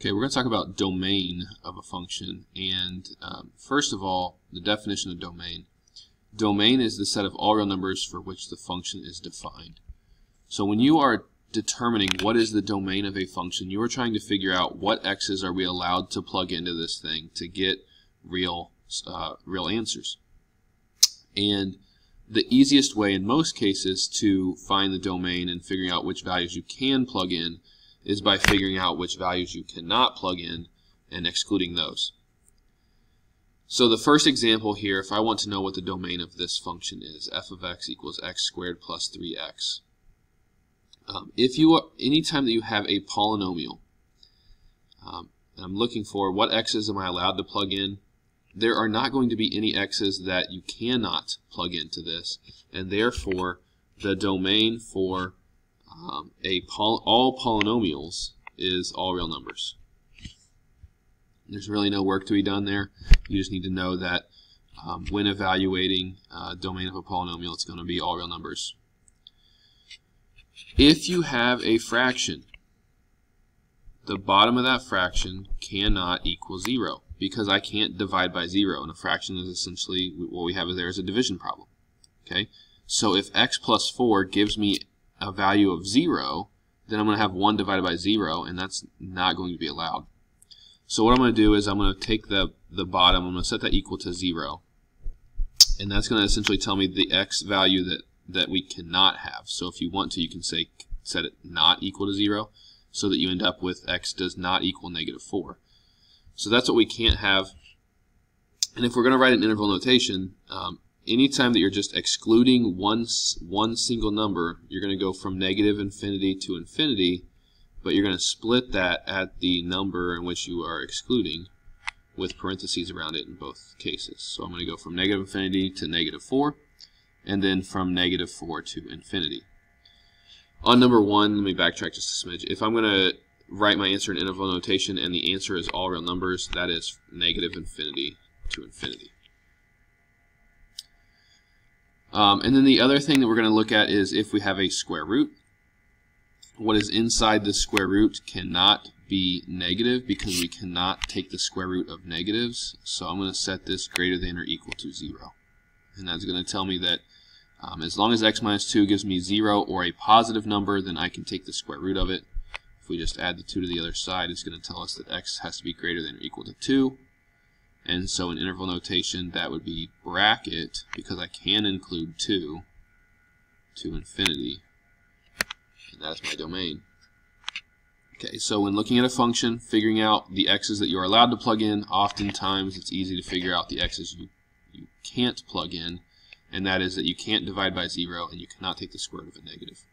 Okay, we're going to talk about domain of a function, and first of all, the definition of domain. Domain is the set of all real numbers for which the function is defined. So when you are determining what is the domain of a function, you are trying to figure out what x's are we allowed to plug into this thing to get real answers. And the easiest way in most cases to find the domain and figuring out which values you can plug in is by figuring out which values you cannot plug in and excluding those. So the first example here, if I want to know what the domain of this function is, f of x equals x squared plus 3x. Anytime that you have a polynomial, and I'm looking for what x's am I allowed to plug in, there are not going to be any x's that you cannot plug into this, and therefore the domain for all polynomials is all real numbers. There's really no work to be done there. You just need to know that when evaluating domain of a polynomial, it's going to be all real numbers. If you have a fraction, the bottom of that fraction cannot equal 0 because I can't divide by 0, and a fraction is essentially what we have there is a division problem. Okay, so if x plus 4 gives me a value of 0, then I'm going to have 1 divided by 0, and that's not going to be allowed. So what I'm going to do is I'm going to take the bottom, I'm going to set that equal to 0, and that's going to essentially tell me the x value that we cannot have. So if you want to, you can set it not equal to 0, so that you end up with x does not equal negative 4. So that's what we can't have. And if we're going to write an interval notation, anytime that you're just excluding one single number, you're going to go from negative infinity to infinity, but you're going to split that at the number in which you are excluding with parentheses around it in both cases. So I'm going to go from negative infinity to negative 4, and then from negative 4 to infinity. On number 1, let me backtrack just a smidge. If I'm going to write my answer in interval notation and the answer is all real numbers, that is negative infinity to infinity. And then the other thing that we're going to look at is if we have a square root. What is inside the square root cannot be negative because we cannot take the square root of negatives. So I'm going to set this greater than or equal to 0. And that's going to tell me that as long as x minus 2 gives me 0 or a positive number, then I can take the square root of it. If we just add the 2 to the other side, it's going to tell us that x has to be greater than or equal to 2. And so in interval notation, that would be bracket, because I can include 2 to infinity. And that's my domain. Okay, so when looking at a function, figuring out the x's that you're allowed to plug in, oftentimes it's easy to figure out the x's you can't plug in, and that is that you can't divide by 0 and you cannot take the square root of a negative.